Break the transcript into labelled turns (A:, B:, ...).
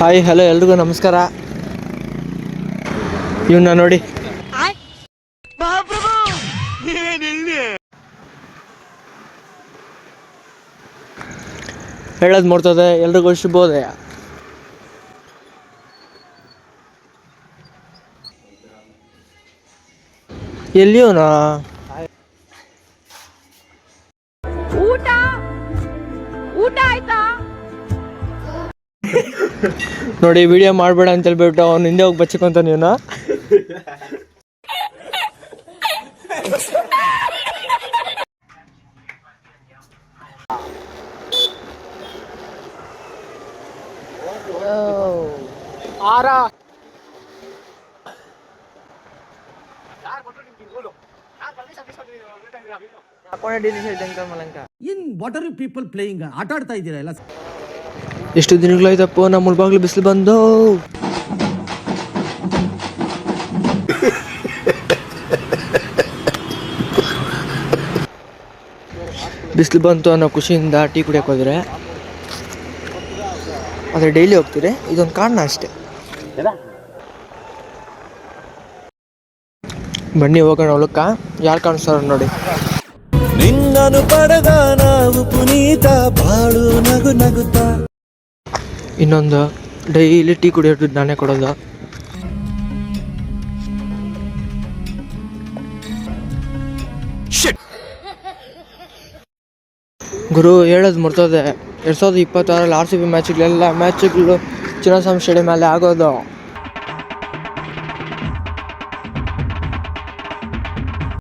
A: Hi hello ಎಲ್ರಿಗೂ ನಮಸ್ಕಾರ. ಇವನ್ನ ನೋಡಿ, ಹೇಳೋದು ಮಾಡ್ತದೆ. ಎಲ್ರಿಗೂ ಶುಭೋದಯ. ಎಲ್ಲಿಯವನ
B: ಊಟ ಆಯ್ತಾ
A: ನೋಡಿ, ವಿಡಿಯೋ ಮಾಡಬೇಡ ಅಂತ ಹೇಳ್ಬಿಟ್ಟು ಅವ್ನು ಹಿಂದೆ ಹೋಗಿ ಬಚ್ಚಿಕೊಂತ ನೀನು.
C: ಆಟ ಆಡ್ತಾ ಇದ್ದೀರಾ ಎಲ್ಲ?
A: ಎಷ್ಟು ದಿನಗಳಾಯ್ತಪ್ಪ ನಮ್ಮ ಮುಳ್ಬಾಗ್ಲು ಬಿಸಿಲು ಬಂದು. ಬಿಸಿಲು ಬಂತು ಅನ್ನೋ ಖುಷಿಯಿಂದ ಟೀ ಕುಡಿಯೋಕೆ ಹೋದ್ರೆ, ಆದರೆ ಡೈಲಿ ಹೋಗ್ತೀರಿ, ಇದೊಂದು ಕಾರಣ ಅಷ್ಟೇ. ಬನ್ನಿ ಹೋಗೋಣ ಹೊಲಕ್ಕ. ಯಾರು ಕಾಣಿಸ್ತಾರ ನೋಡಿ.
D: ನಿನ್ನನು ಪಡೆದ ನಾವು ಪುನೀತ ಬಾಳು ನಗು ನಗುತ್ತಾ.
A: ಇನ್ನೊಂದು, ಡೈಲಿ ಟೀ ಕುಡಿಯೋದು ನಾನೇ ಕೊಡೋದು. ಗುರು ಹೇಳೋದು ಮರ್ತದೆ. 2026 RCB ಮ್ಯಾಚ್ಗಳೆಲ್ಲ ಮ್ಯಾಚ್ಗಳು ಚಿನ್ನಸ್ವಾಮಿ ಸ್ಟೇಡಿಯಂ ಮೇಲೆ ಆಗೋದು.